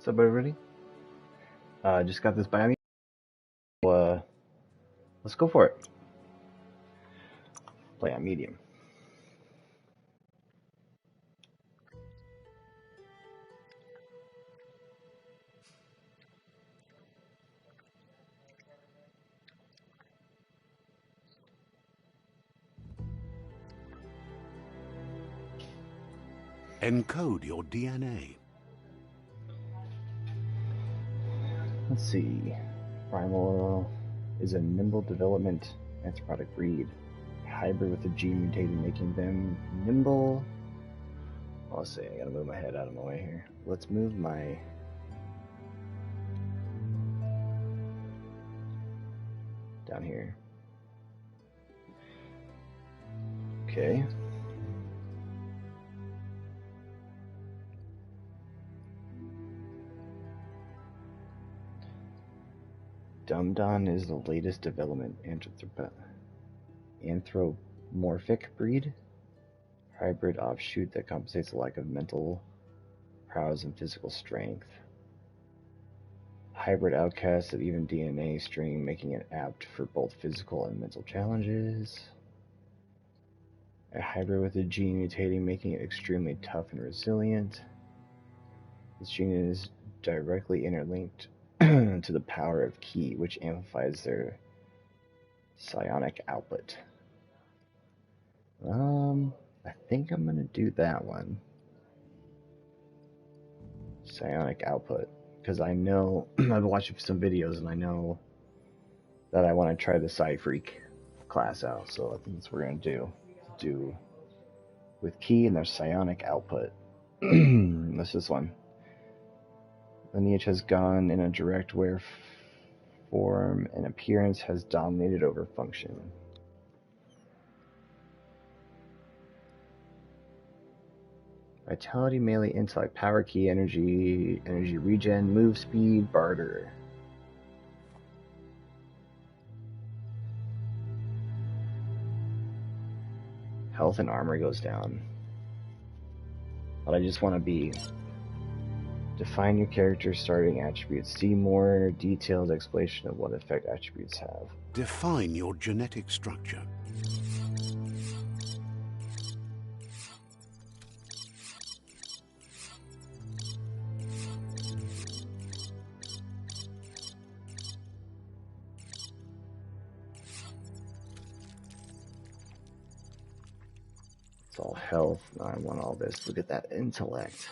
What's up, everybody? Just got this Biomutant. Let's go for it. Play on medium. Encode your DNA. Let's see. Primal is a nimble development anthropodic breed. Hybrid with a gene mutating, making them nimble. Let's see, I gotta move my head out of my way here. Let's move my... down here. Okay. Dumdon is the latest development anthropomorphic breed. Hybrid offshoot that compensates a lack of mental prowess and physical strength. Hybrid outcast of even DNA string, making it apt for both physical and mental challenges. A hybrid with a gene mutating, making it extremely tough and resilient. This gene is directly interlinked to the power of Ki, which amplifies their psionic output. I think I'm gonna do that one. Psionic output. Because I know, I've watched some videos and I know that I want to try the Psi Freak class out. So I think that's what we're going to do with Ki and their psionic output. That's this one. Lineage has gone in a direct where form and appearance has dominated over function. Vitality, melee, intellect, power, Ki, energy regen, move speed, barter. Health and armor goes down. But I just want to be... Define your character's starting attributes. See more detailed explanation of what effect attributes have. Define your genetic structure. It's all health. No, I want all this. Look at that intellect.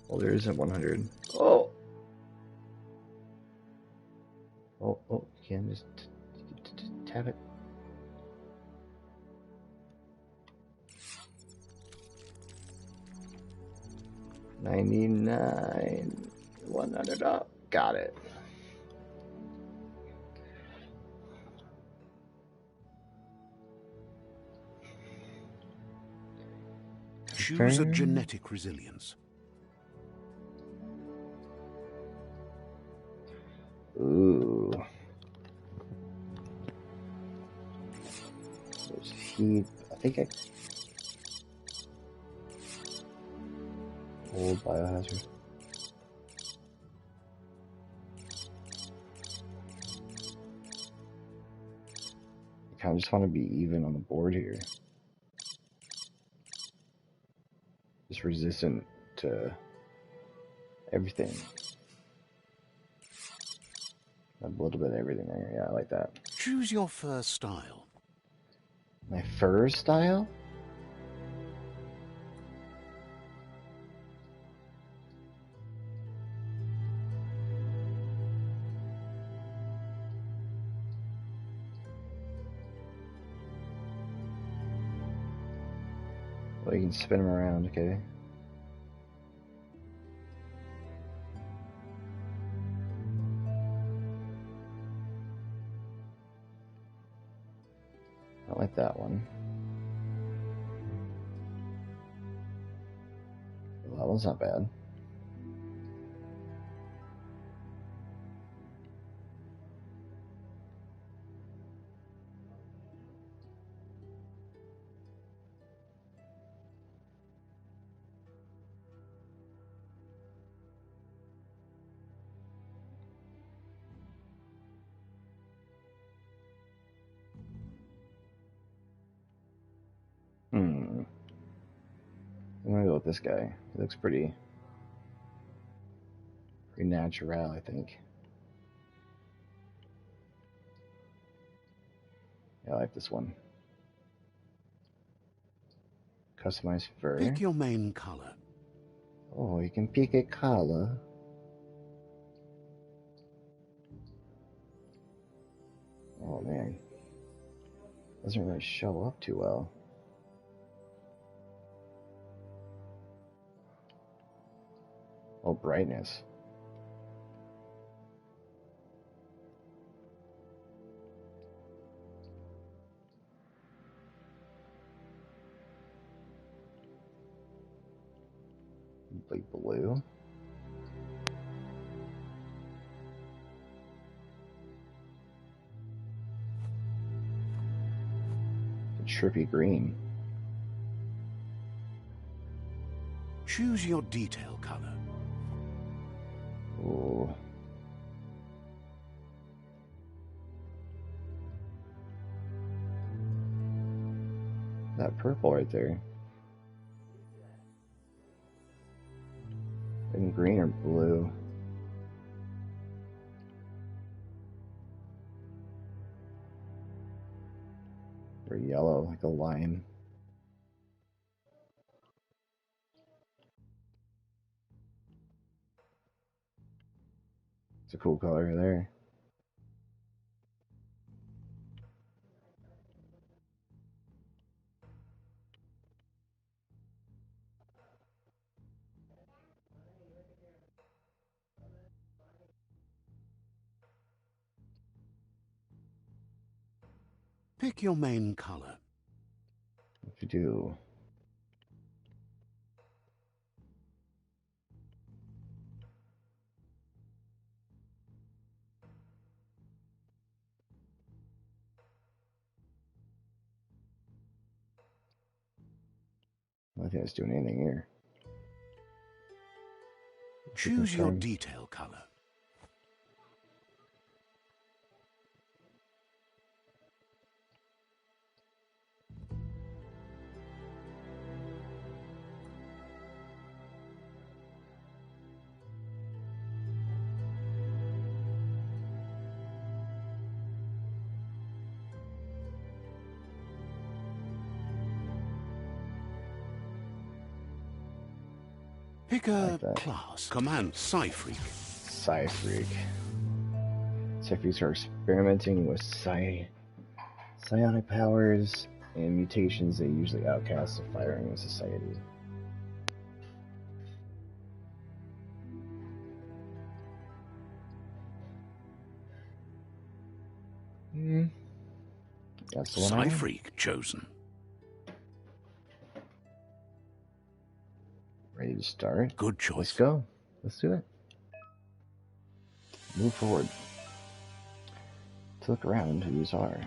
Well, there isn't 100. Oh! Oh, you can just tap it. $99, 100 up. Got it. Choose a genetic resilience. Ooh. There's heat. I think I... Old biohazard. I kind of just want to be even on the board here. Just resistant to everything. A little bit of everything there. Yeah, I like that. Choose your fur style. My fur style? Well, you can spin them around, okay? I like that one. Well, that one's not bad. I'm gonna go with this guy. He looks pretty natural, I think. Yeah, I like this one. Customize fur. Pick your main color. Oh, you can pick a color. Oh man, doesn't really show up too well. Oh, brightness. Like blue. A trippy green. Choose your detail color. Ooh. That purple right there. And green or blue. Or yellow, like a lime. It's a cool color there. Pick your main color. What you do? I don't think it's doing anything here. Choose your detail color. Pick a class. Command Psy-Freak. Psy-Freak. Psy-Freaks are experimenting with psionic powers and mutations they usually outcast the firing of society. That's the one. Psy-Freak chosen. Ready to start? Good choice. Let's go. Let's do it. Move forward. To look around who's are.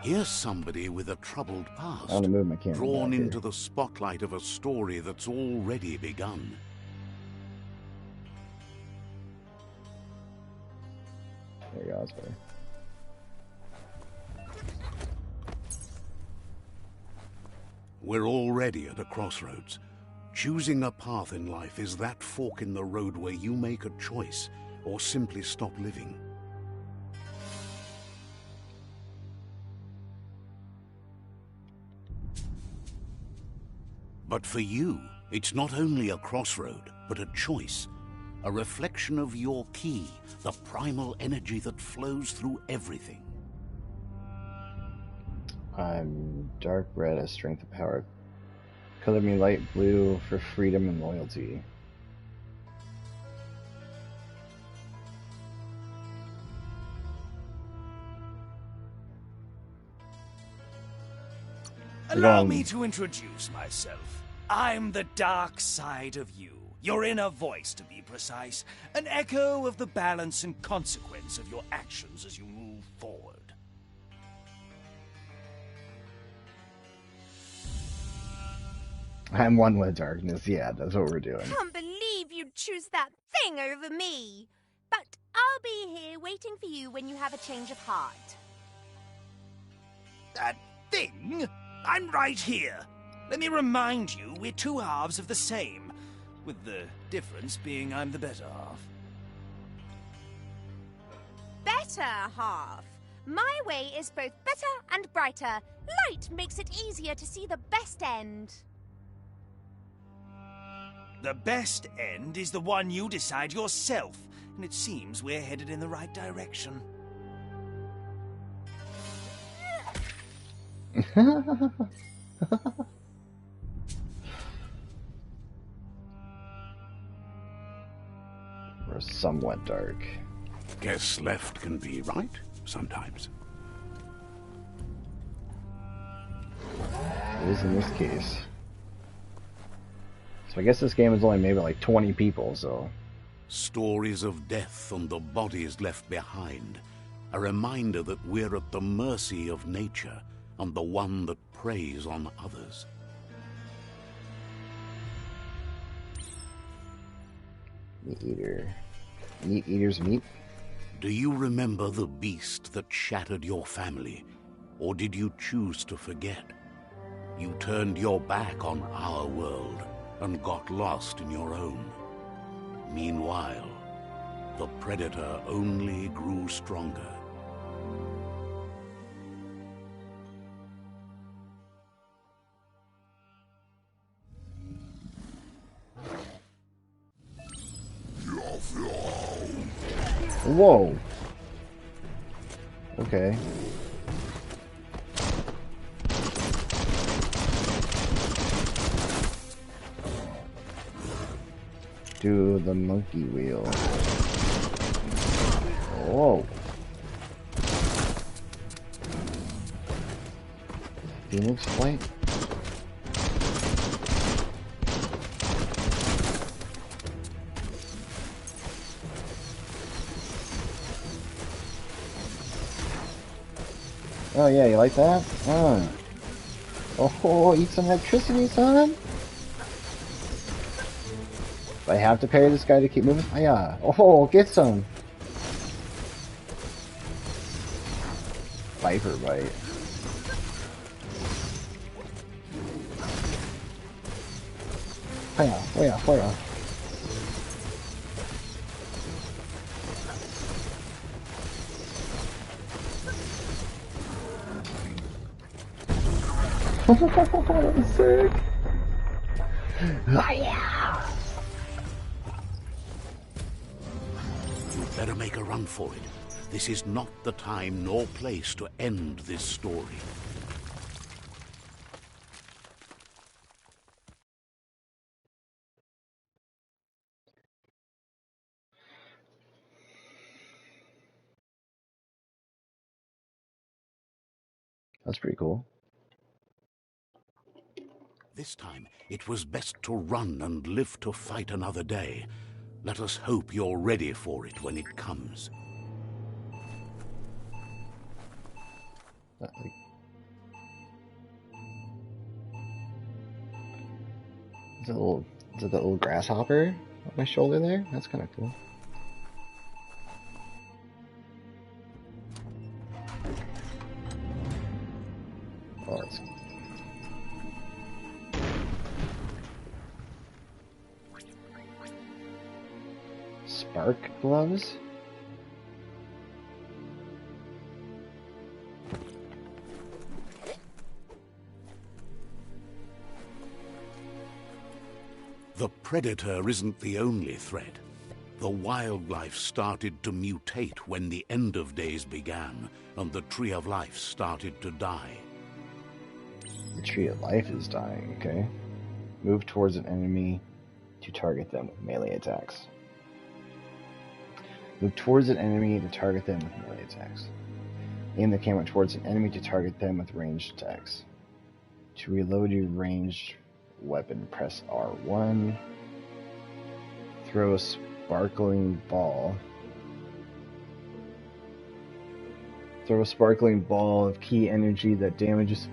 Here's somebody with a troubled past, I want to move my camera drawn into here. the spotlight of a story that's already begun. There you go, that's better. We're already at a crossroads. Choosing a path in life is that fork in the road where you make a choice or simply stop living. But for you, it's not only a crossroad, but a choice. A reflection of your key, the primal energy that flows through everything. I'm dark red as strength and power. Color me light blue for freedom and loyalty. Allow me to introduce myself. I'm the dark side of you. Your inner voice, to be precise. An echo of the balance and consequence of your actions as you move forward. I'm one with darkness. Yeah, that's what we're doing. Can't believe you'd choose that thing over me. But I'll be here waiting for you when you have a change of heart. That thing? I'm right here. Let me remind you, we're two halves of the same, with the difference being I'm the better half. Better half. My way is both better and brighter. Light makes it easier to see the best end. The best end is the one you decide yourself, and it seems we're headed in the right direction. We're somewhat dark. Guess left can be right sometimes. It is in this case. So I guess this game is only maybe like 20 people, so... Stories of death and the bodies left behind. A reminder that we're at the mercy of nature and the one that preys on others. Meat eater. Meat eater's meat? Do you remember the beast that shattered your family? Or did you choose to forget? You turned your back on our world and got lost in your own. Meanwhile, the predator only grew stronger. Whoa! Okay. Do the monkey wheel. Whoa. Phoenix flight? Oh yeah, you like that? Oh, eat some electricity, son! I have to parry this guy to keep moving? Oh yeah. Oh, get some! Viper bite. Fire, fire, fire. That was sick! Oh yeah! You'd better make a run for it. This is not the time nor place to end this story. That's pretty cool. This time, it was best to run and live to fight another day. Let us hope you're ready for it when it comes. Is it the little grasshopper on my shoulder there? That's kind of cool. Oh, that's... Spark gloves? The predator isn't the only threat. The wildlife started to mutate when the end of days began, and the tree of life started to die. The tree of life is dying, okay. Move towards an enemy to target them with melee attacks. Move towards an enemy to target them with melee attacks. Aim the camera towards an enemy to target them with ranged attacks. To reload your ranged weapon, press R1. Throw a sparkling ball. Throw a sparkling ball of key energy that damages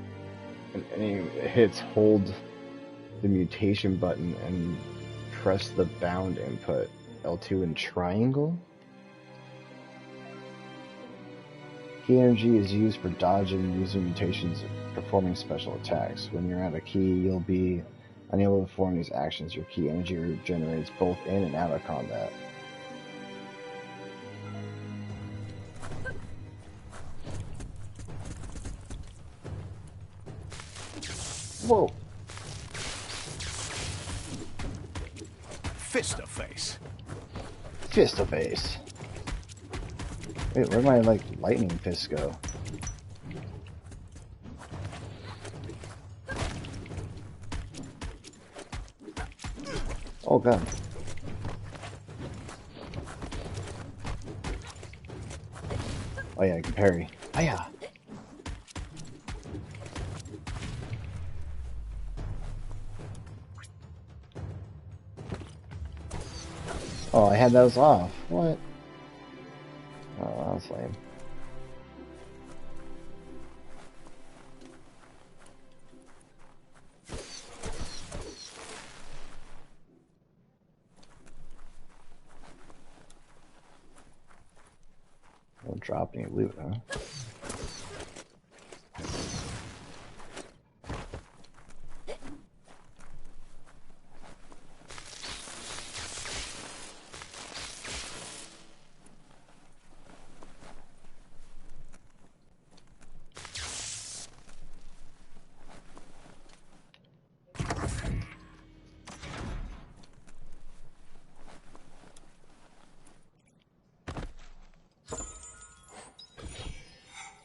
an enemy that hits. Hold the mutation button and press the bound input, L2 in triangle. Key energy is used for dodging, using mutations, performing special attacks. When you're at a key, you'll be unable to perform these actions. Your key energy regenerates both in and out of combat. Whoa! Fist-to-face. Fist-to-face. Wait, where'd my, like, lightning fists go? Oh god. Oh yeah, I can parry. Oh yeah. Oh, I had those off. What? Oh, that's lame. Won't drop any loot, huh?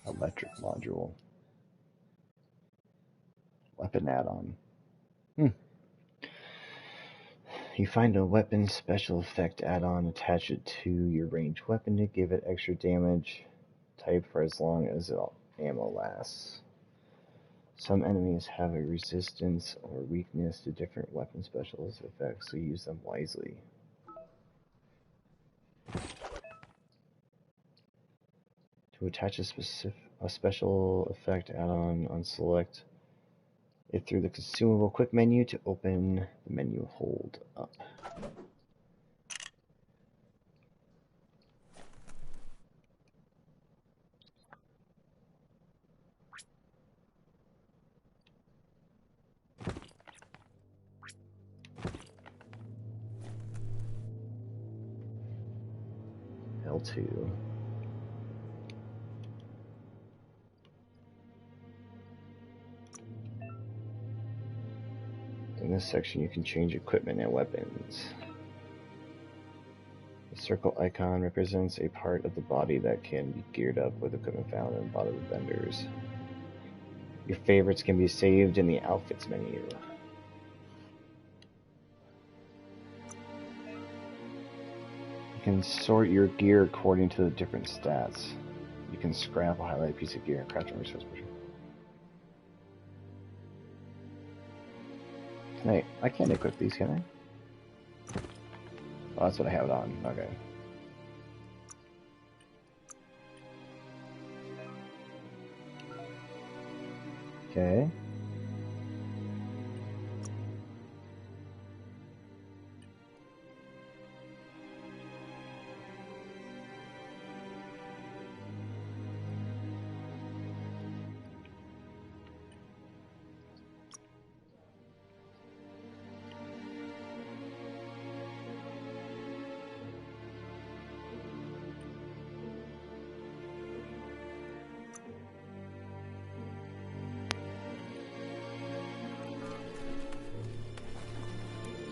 Electric module. Weapon add-on. You find a weapon special effect add-on, attach it to your ranged weapon to give it extra damage type for as long as ammo lasts. Some enemies have a resistance or weakness to different weapon special effects, so use them wisely. To attach a special effect add-on, unselect it through the consumable quick menu to open the menu. Hold up. L2. In this section, you can change equipment and weapons. The circle icon represents a part of the body that can be geared up with equipment found in the bottom of vendors. Your favorites can be saved in the outfits menu. You can sort your gear according to the different stats. You can scrap or highlight a piece of gear and crouch on resource push. I can't equip these, can I? Oh, that's what I have it on. Okay. Okay.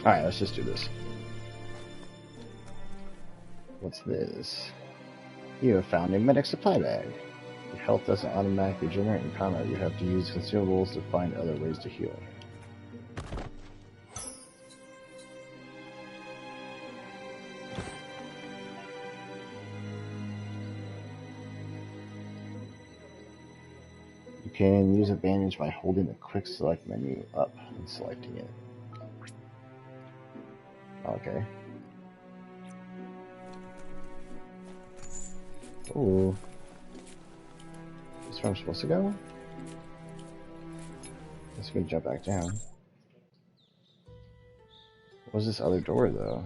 Alright, let's just do this. What's this? You have found a medic supply bag. Your health doesn't automatically regenerate in combat. You have to use consumables to find other ways to heal. You can use a bandage by holding the quick select menu up and selecting it. Okay. Ooh. Is this where I'm supposed to go? Let's go jump back down. What's this other door, though?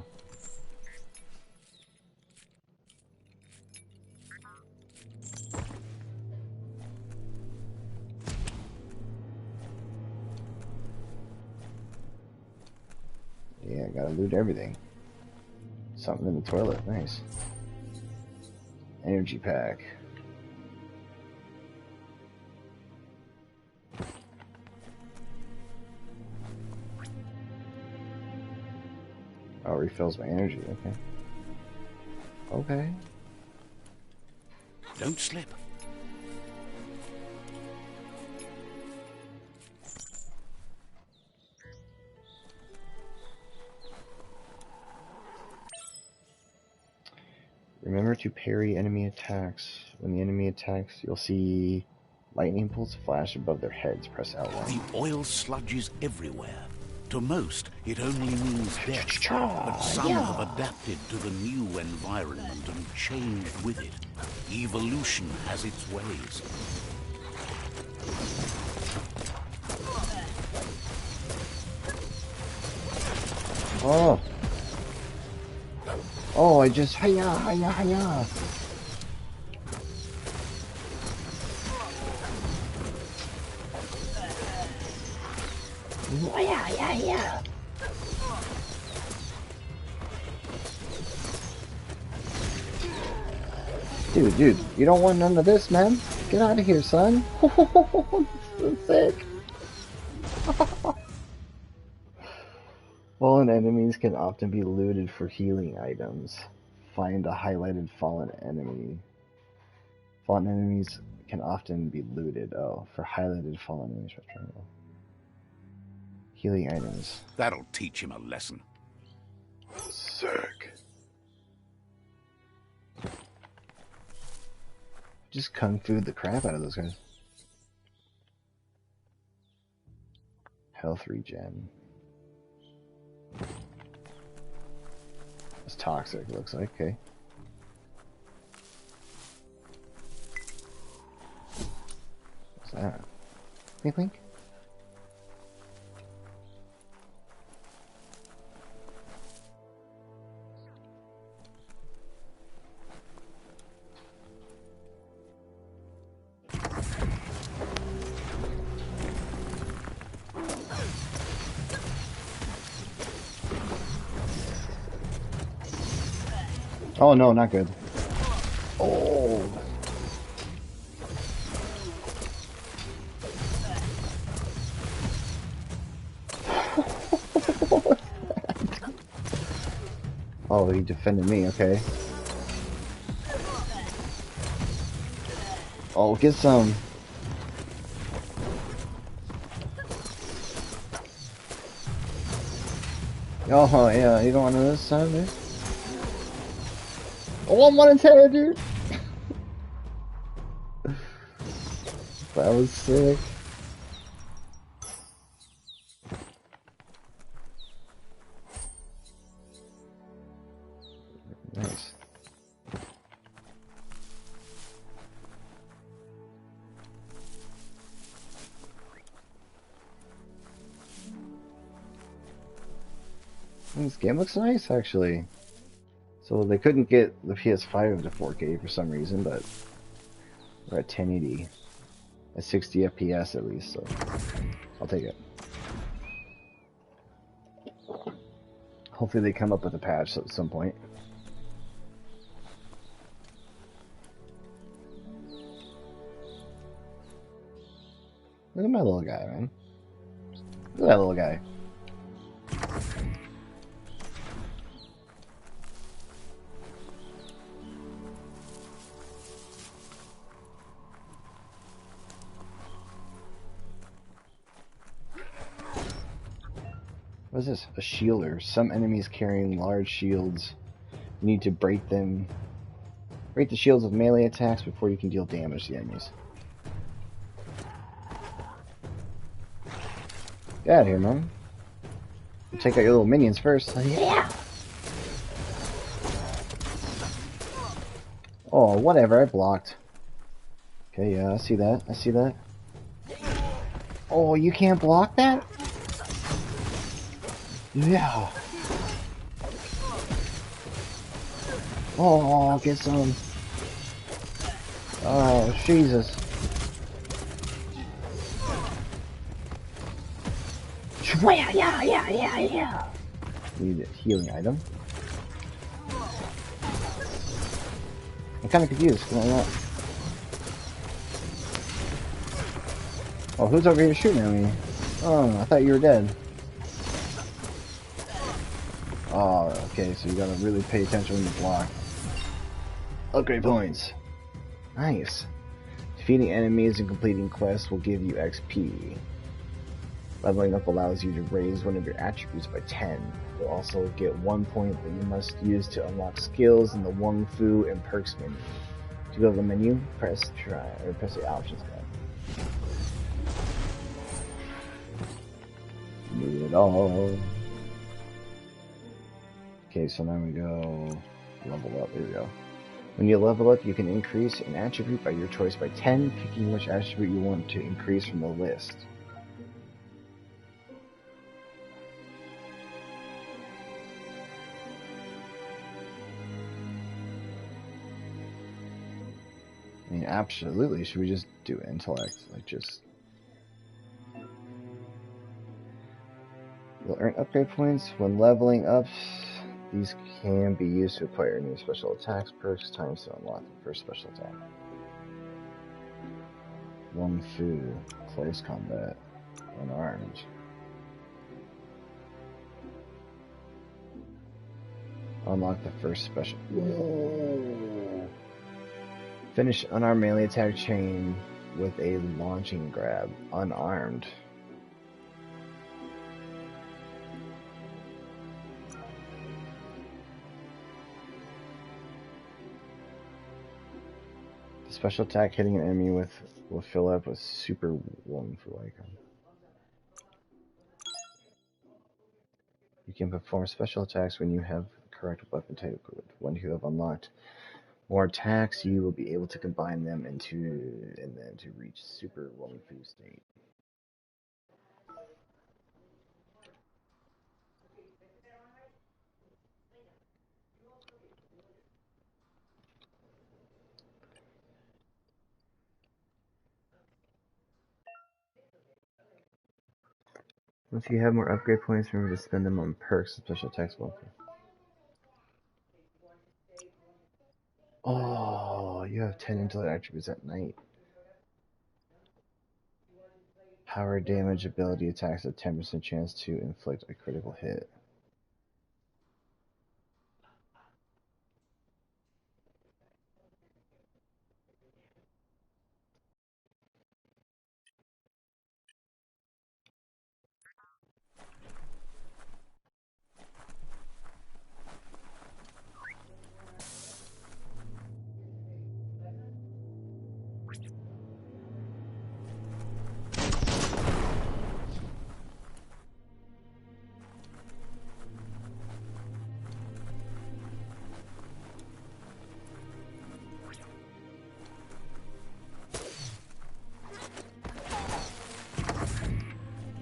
Yeah, gotta loot everything. Something in the toilet, nice. Energy pack. Oh, refills my energy, okay. Okay. Don't slip. Remember to parry enemy attacks. When the enemy attacks, you'll see lightning bolts flash above their heads. Press L1. The oil sludges everywhere. To most, it only means death, but some have adapted to the new environment and changed with it. Evolution has its ways. Oh! Oh, I just hiya, hiya, hiya! Yeah. Dude, you don't want none of this, man. Get out of here, son. This is sick. Fallen enemies can often be looted for healing items. Find a highlighted fallen enemy. Fallen enemies can often be looted. Oh, for highlighted fallen enemies. Healing items. That'll teach him a lesson. Sick. Just kung fu the crap out of those guys. Health regen. It's toxic, looks like. Okay. What's that? Wink, wink. Oh no, not good. Oh. Oh, he defended me, okay. Oh, get some. Oh, yeah, you don't want this side, dude? Oh, I'm on his head, dude! That was sick. Nice. This game looks nice, actually. So they couldn't get the PS5 to 4K for some reason, but we're at 1080 at 60 FPS at least, so I'll take it. Hopefully they come up with a patch at some point. Look at my little guy, man. Look at that little guy. What is this? A shielder. Some enemies carrying large shields. You need to break them. Break the shields with melee attacks before you can deal damage to the enemies. Get out of here, man. Take out your little minions first. Yeah! Oh, whatever. I blocked. Okay, yeah, I see that. I see that. Oh, you can't block that? Yeah. Oh, get some. Oh, Jesus. Yeah. Need a healing item. I'm kind of confused. What's going on? Oh, who's over here shooting at me? Oh, I thought you were dead. Oh, okay, so you gotta really pay attention when you block. Upgrade points. Nice. Defeating enemies and completing quests will give you XP. Leveling up allows you to raise one of your attributes by 10. You'll also get 1 point that you must use to unlock skills in the Wong Fu and Perks menu. To go to the menu, press the options button. Need it all. Okay, so now we go level up. There we go. When you level up, you can increase an attribute by your choice by 10, picking which attribute you want to increase from the list. I mean, absolutely. Should we just do intellect? Like, just... You'll earn upgrade points when leveling up. These can be used to acquire new special attacks, perks, times to unlock the first special attack. Wong Fu, close combat, unarmed. Unlock the first special. Whoa. Finish unarmed melee attack chain with a launching grab, unarmed. Special attack hitting an enemy will fill up with super Wong Fu icon. You can perform special attacks when you have the correct weapon type equipped. When you have unlocked more attacks, you will be able to combine them and then to reach super Wong Fu state. Once you have more upgrade points, remember to spend them on perks and special attacks. Oh, you have 10 intellect attributes at night. Power damage ability attacks a 10% chance to inflict a critical hit.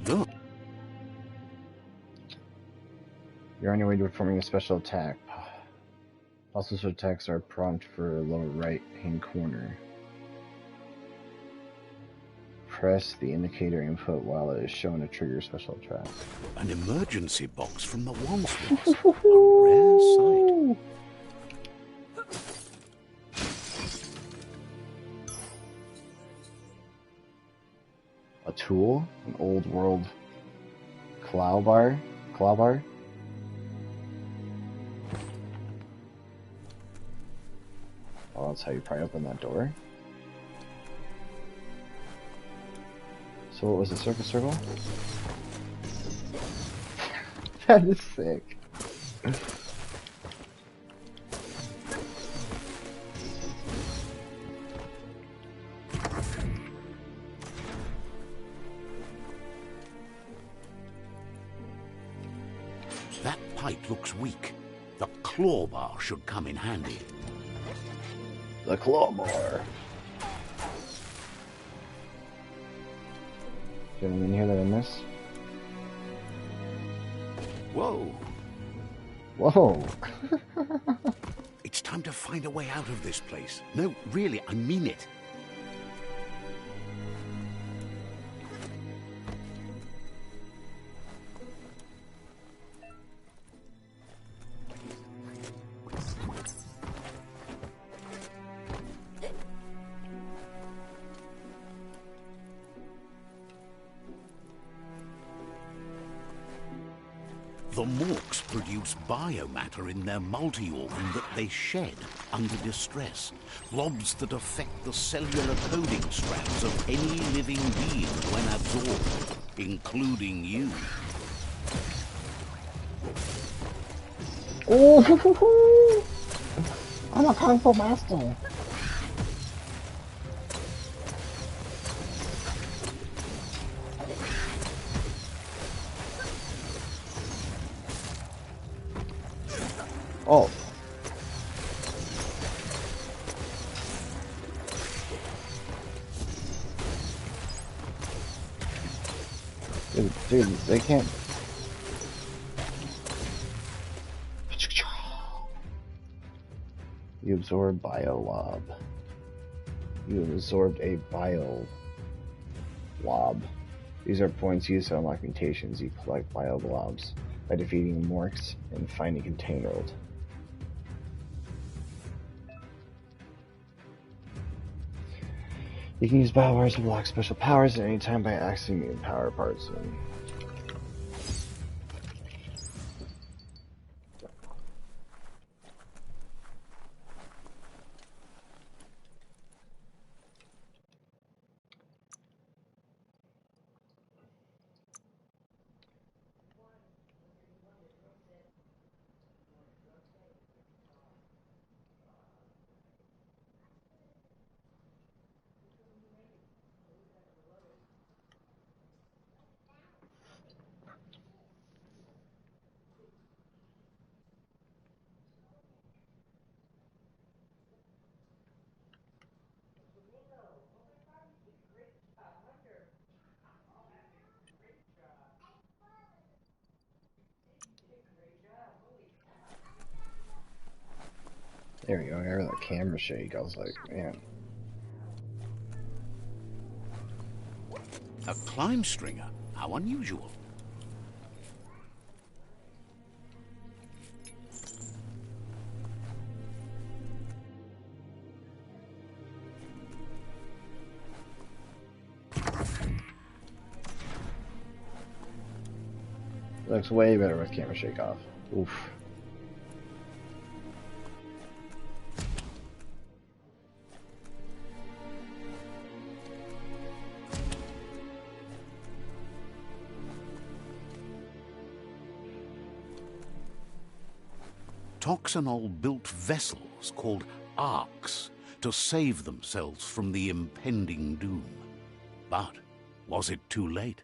Look. You're on your way to performing a special attack. All special attacks are prompt for lower right hand corner. Press the indicator input while it is shown to trigger special attack. An emergency box from the Wong Fu. Rare sight. A tool? An old world clawbar? Clawbar? Oh, that's how you pry open that door. So what was it? Circle? That is sick. That pipe looks weak. The claw bar should come in handy. The clawbar. Is there anything in here that I missed? Whoa. Whoa. It's time to find a way out of this place. No, really, I mean it. The Morks produce biomatter in their multi-organ that they shed under distress. Blobs that affect the cellular coding strands of any living being when absorbed, including you. Oh, I'm a Kung Fu master. Oh. Dude, they can't. You absorb bio-lob. You have absorbed a bio-lob. These are points used to unlock mutations. You collect bio-lobs by defeating Morks and finding Contained. You can use bio-bars to block special powers at any time by accessing mutant power parts. There we go, I heard that camera shake. I was like, man. A climb stringer? How unusual. Looks way better with camera shake off. Oof. Toxanol built vessels called arcs to save themselves from the impending doom. But was it too late?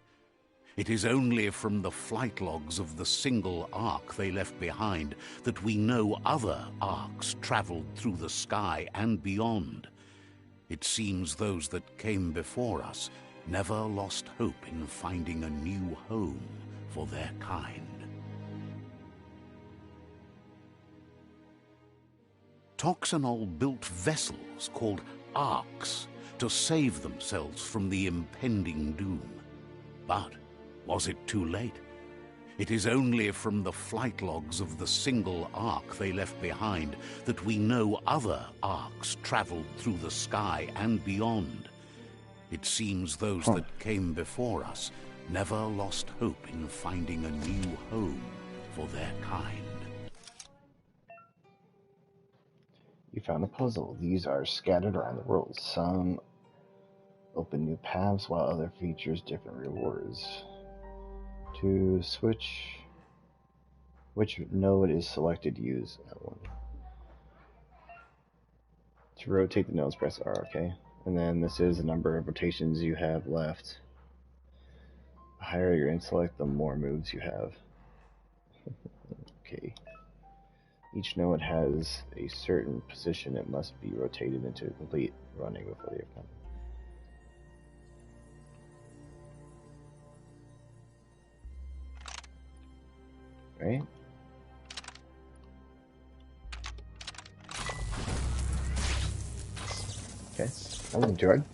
It is only from the flight logs of the single arc they left behind that we know other arcs traveled through the sky and beyond. It seems those that came before us never lost hope in finding a new home for their kind. Toxanol built vessels called arcs to save themselves from the impending doom. But was it too late? It is only from the flight logs of the single arc they left behind that we know other arcs traveled through the sky and beyond. It seems those that came before us never lost hope in finding a new home for their kind. You found a puzzle. These are scattered around the world. Some open new paths, while other features different rewards. To switch which node is selected, use that one. To rotate the nodes, press R, okay? And then this is the number of rotations you have left. The higher your intellect, the more moves you have. Okay. Each node has a certain position it must be rotated into complete running before the account. Right? Okay, that wasn't too hard.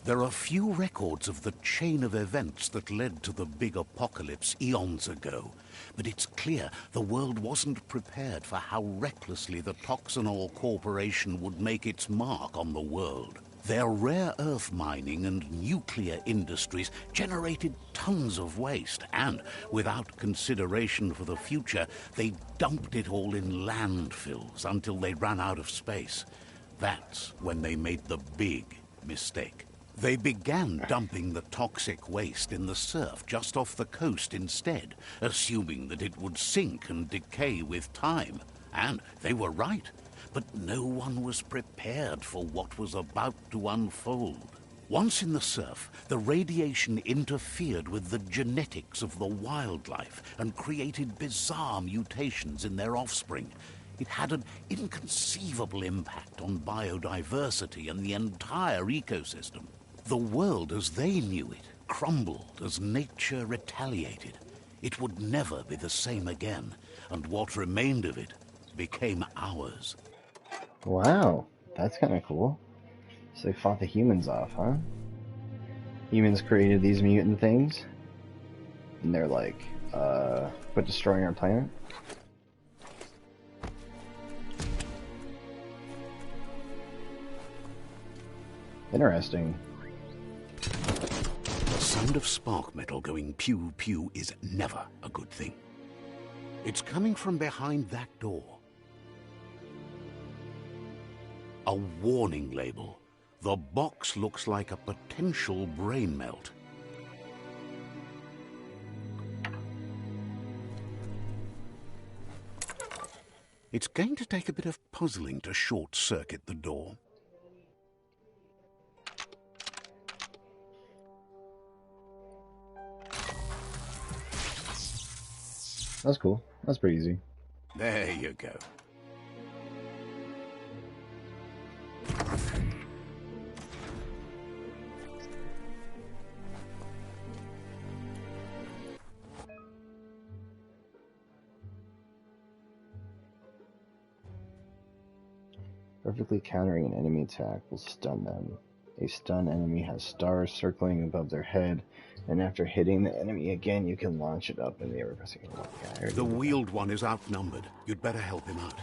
There are few records of the chain of events that led to the big apocalypse eons ago, but it's clear the world wasn't prepared for how recklessly the Toxanol Corporation would make its mark on the world. Their rare earth mining and nuclear industries generated tons of waste, and without consideration for the future, they dumped it all in landfills until they ran out of space. That's when they made the big mistake. They began dumping the toxic waste in the surf just off the coast instead, assuming that it would sink and decay with time. And they were right. But no one was prepared for what was about to unfold. Once in the surf, the radiation interfered with the genetics of the wildlife and created bizarre mutations in their offspring. It had an inconceivable impact on biodiversity and the entire ecosystem. The world as they knew it crumbled as nature retaliated. It would never be the same again, and what remained of it became ours. Wow, that's kind of cool. So they fought the humans off, huh? Humans created these mutant things, and they're like, quit destroying our planet? Interesting. The sound of spark metal going pew-pew is never a good thing. It's coming from behind that door. A warning label. The box looks like a potential brain melt. It's going to take a bit of puzzling to short-circuit the door. That's cool. That's pretty easy. There you go. Perfectly countering an enemy attack will stun them. A stun enemy has stars circling above their head, and after hitting the enemy again, you can launch it up in the air. The wheeled one is outnumbered. You'd better help him out.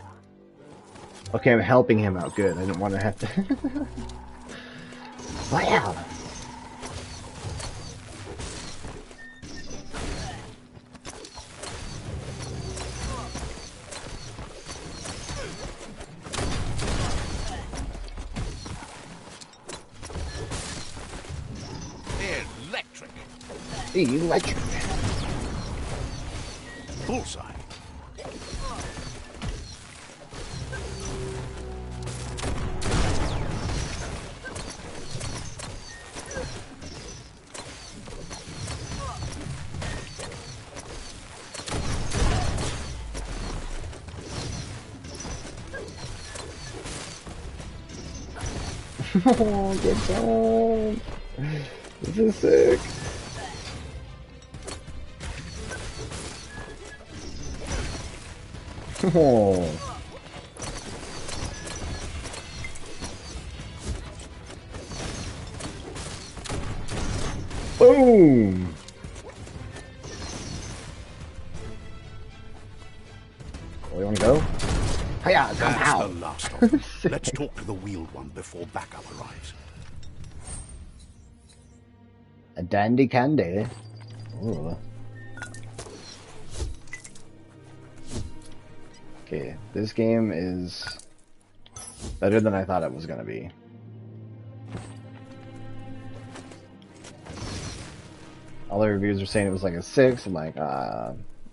Okay, I'm helping him out. Good. I didn't want to have to. Wow. Electric. Bullseye. Oh, get down. This is sick. Oh. Boom. Oh, you want to go? Hiya, come That's out. the last of them. Let's talk to the wheeled one before backup arrives. A dandy candy. Ooh. Okay, this game is better than I thought it was gonna be. All the reviews are saying it was like a 6. I'm like,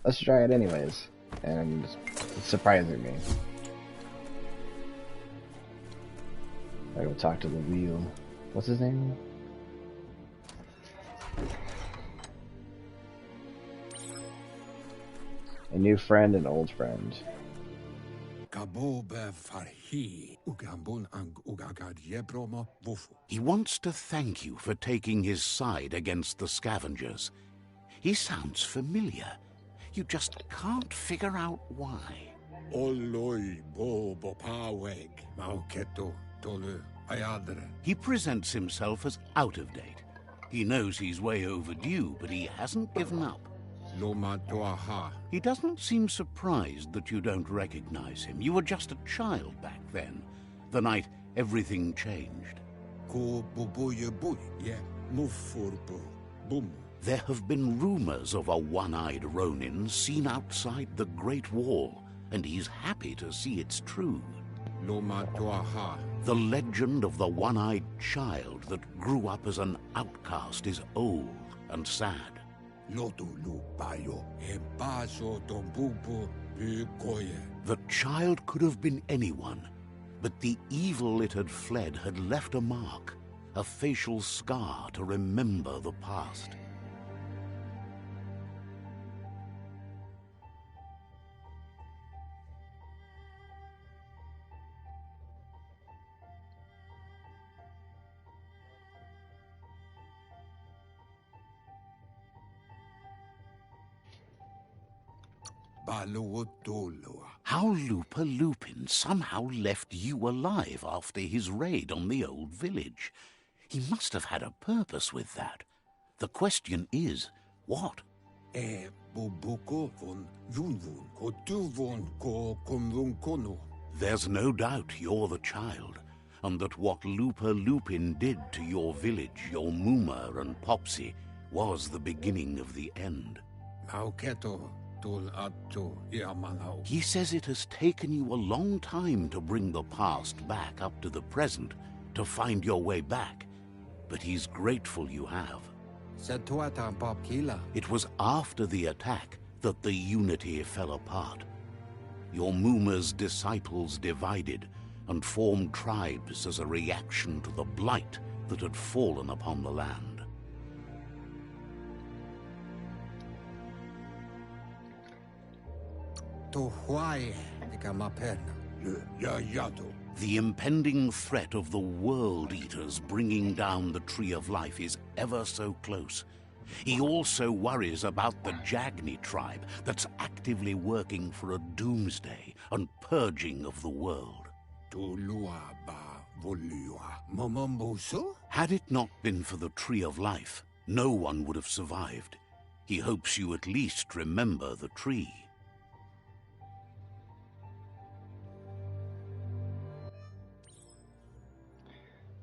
let's try it anyways. And it's surprising me. I go talk to the wheel. What's his name? A new friend, an old friend. He wants to thank you for taking his side against the scavengers. He sounds familiar. You just can't figure out why. He presents himself as out of date. He knows he's way overdue, but he hasn't given up. He doesn't seem surprised that you don't recognize him. You were just a child back then, the night everything changed. There have been rumors of a one-eyed Ronin seen outside the Great Wall, and he's happy to see it's true. The legend of the one-eyed child that grew up as an outcast is old and sad. The child could have been anyone, but the evil it had fled had left a mark, a facial scar to remember the past. How Lupa Lupin somehow left you alive after his raid on the old village. He must have had a purpose with that. The question is, what? There's no doubt you're the child, and that what Lupa Lupin did to your village, your Muma and Popsy, was the beginning of the end. He says it has taken you a long time to bring the past back up to the present, to find your way back, but he's grateful you have. It was after the attack that the unity fell apart. Your Muma's disciples divided and formed tribes as a reaction to the blight that had fallen upon the land. The impending threat of the World Eaters bringing down the Tree of Life is ever so close. He also worries about the Jagni tribe that's actively working for a doomsday and purging of the world. Had it not been for the Tree of Life, no one would have survived. He hopes you at least remember the tree.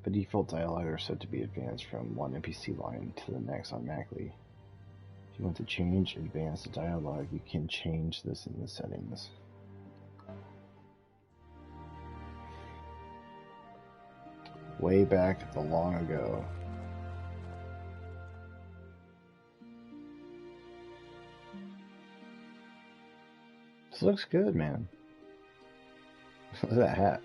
The default dialogue are set to be advanced from one NPC line to the next automatically. If you want to change advanced dialogue, you can change this in the settings. Way back the long ago. This looks good, man. Look at that hat.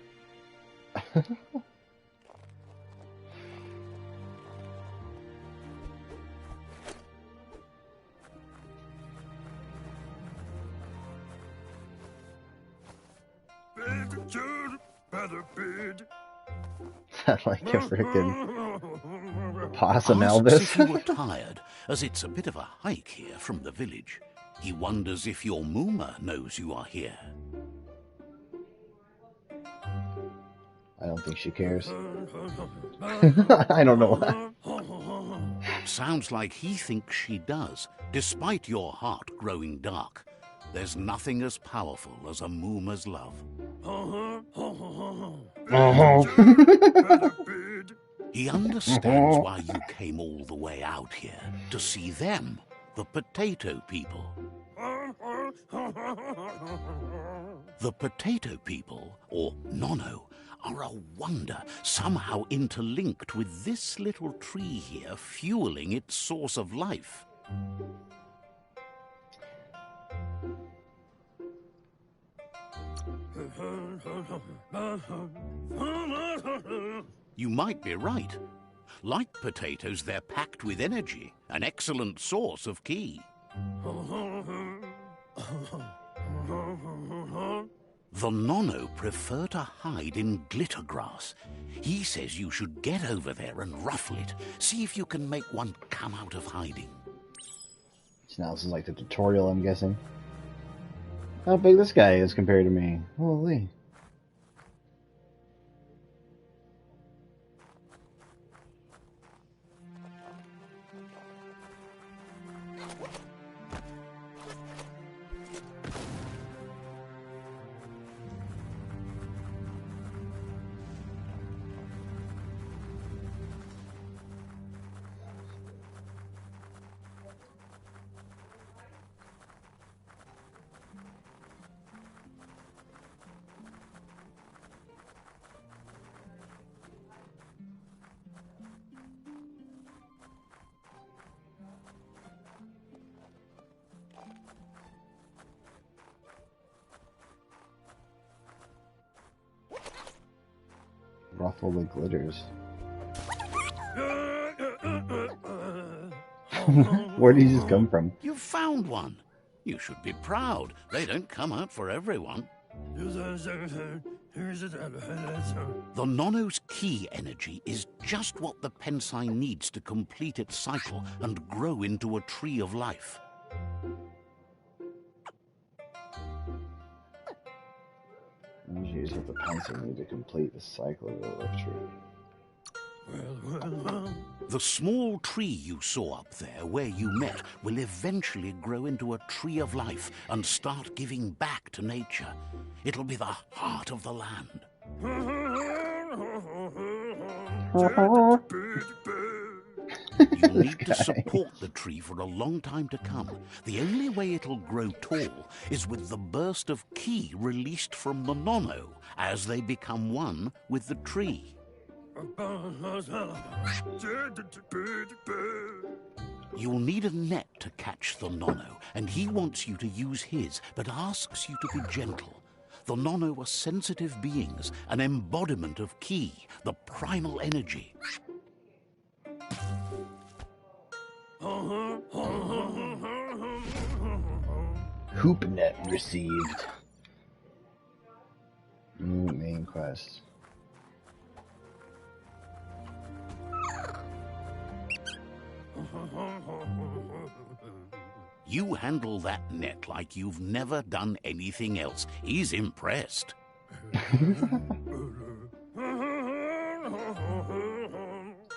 Like a frickin' possum Elvis. If you were tired, as it's a bit of a hike here from the village. He wonders if your Muma knows you are here. I don't think she cares. I don't know why. Sounds like he thinks she does, despite your heart growing dark. There's nothing as powerful as a Muma's love. He understands why you came all the way out here, to see them, the potato people. The potato people, or Nono, are a wonder, somehow interlinked with this little tree here, fueling its source of life. You might be right. Like potatoes, they're packed with energy, an excellent source of ki. The Nono prefer to hide in glittergrass. He says you should get over there and ruffle it. See if you can make one come out of hiding. So now this is like the tutorial, I'm guessing. How big this guy is compared to me. Holy. ruffle the glitters. Where did he just come from? You found one. You should be proud. They don't come out for everyone. The Nono's key energy is just what the Pensai needs to complete its cycle and grow into a tree of life. Usually is what the Pensai need to complete the cycle of the life tree. The small tree you saw up there where you met will eventually grow into a tree of life and start giving back to nature. It'll be the heart of the land. You'll need to support the tree for a long time to come. The only way it'll grow tall is with the burst of ki released from the Nono as they become one with the tree. You'll need a net to catch the Nono, and he wants you to use his, but asks you to be gentle. The Nono are sensitive beings, an embodiment of ki, the primal energy. Hoop net received. New main quest. You handle that net like you've never done anything else. He's impressed.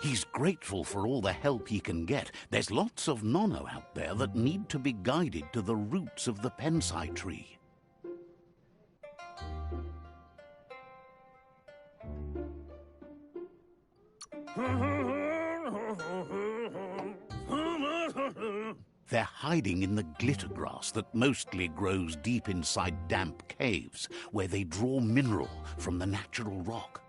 He's grateful for all the help he can get. There's lots of Nono out there that need to be guided to the roots of the Pensai tree. They're hiding in the glittergrass that mostly grows deep inside damp caves, where they draw mineral from the natural rock.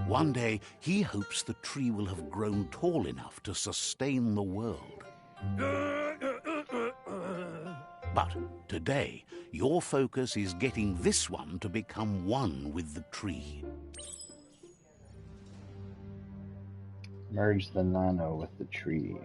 One day, he hopes the tree will have grown tall enough to sustain the world. But today, your focus is getting this one to become one with the tree. Merge the Nano with the tree.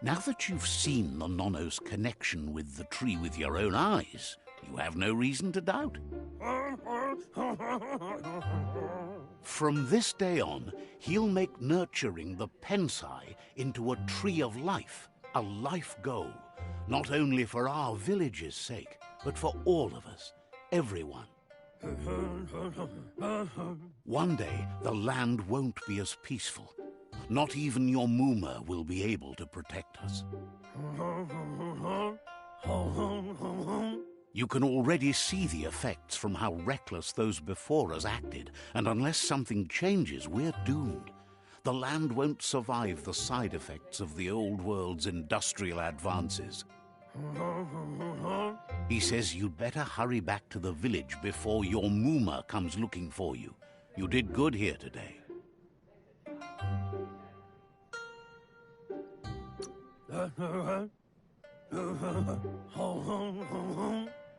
Now that you've seen the Nono's connection with the tree with your own eyes, you have no reason to doubt. From this day on, he'll make nurturing the Pensai into a tree of life, a life goal, not only for our village's sake, but for all of us, everyone. One day, the land won't be as peaceful. Not even your Muma will be able to protect us. You can already see the effects from how reckless those before us acted, and unless something changes, we're doomed. The land won't survive the side effects of the old world's industrial advances. He says you'd better hurry back to the village before your Muma comes looking for you. You did good here today.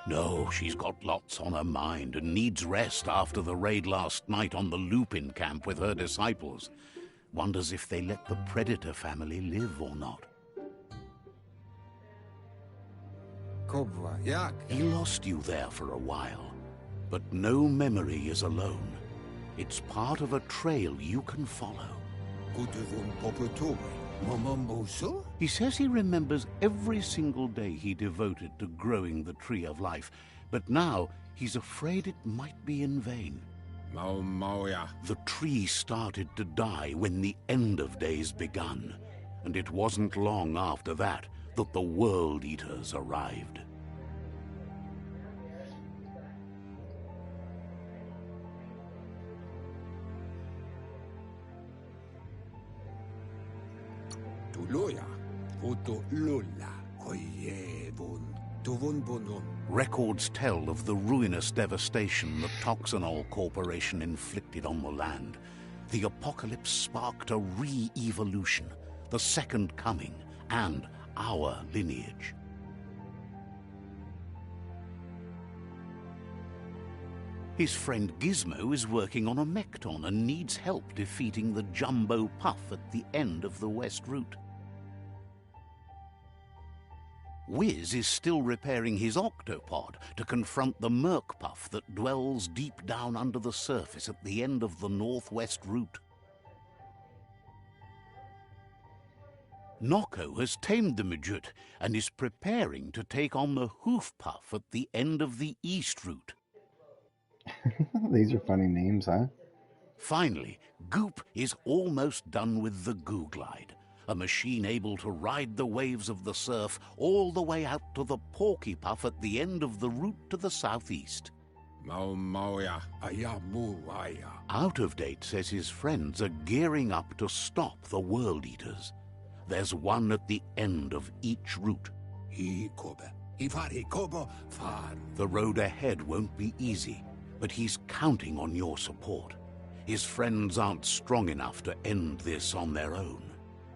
No, she's got lots on her mind and needs rest after the raid last night on the Lupin camp with her disciples. Wonders if they let the Predator family live or not. He lost you there for a while, but no memory is alone. It's part of a trail you can follow. Momombusu? He says he remembers every single day he devoted to growing the Tree of Life, but now he's afraid it might be in vain. Mauya. The tree started to die when the end of days begun, and it wasn't long after that that the World Eaters arrived. Tuloya. Uto lula. Koyevun. Tuvun bunun. Records tell of the ruinous devastation the Toxanol Corporation inflicted on the land. The apocalypse sparked a re-evolution, the Second Coming, and our lineage. His friend Gizmo is working on a Mekton and needs help defeating the Jumbo Puff at the end of the West Route. Wiz is still repairing his octopod to confront the Merc Puff that dwells deep down under the surface at the end of the Northwest Route. Noko has tamed the Midget and is preparing to take on the Hoof Puff at the end of the East Route. These are funny names, huh? Finally, Goop is almost done with the Goo Glide, a machine able to ride the waves of the surf all the way out to the Porky Puff at the end of the route to the southeast. Mauya. Ayamuaya. Out of Date says his friends are gearing up to stop the World Eaters. There's one at the end of each route. Hikobe. Ifari kobo faru. The road ahead won't be easy, but he's counting on your support. His friends aren't strong enough to end this on their own.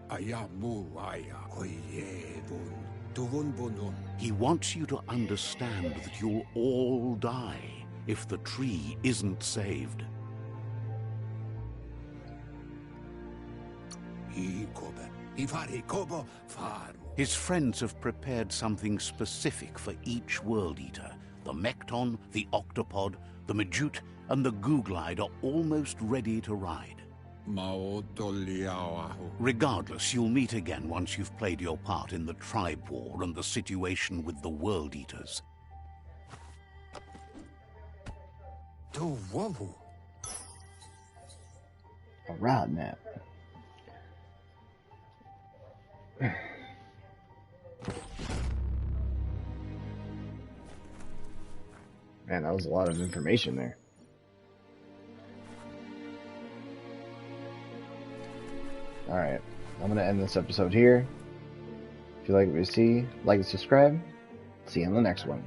Ayamuaya. Koyevun. Tuvun bunun. He wants you to understand that you'll all die if the tree isn't saved. Hikobe. Ifari kobo faru. His friends have prepared something specific for each World Eater. The Mekton, the Octopod, the Majute, and the Goo Glide are almost ready to ride. Maotoliawahu. Regardless, you'll meet again once you've played your part in the tribe war and the situation with the World Eaters. Tuwawu. A route map. Man, that was a lot of information there. Alright, I'm going to end this episode here. If you like what you see, like and subscribe. See you in the next one.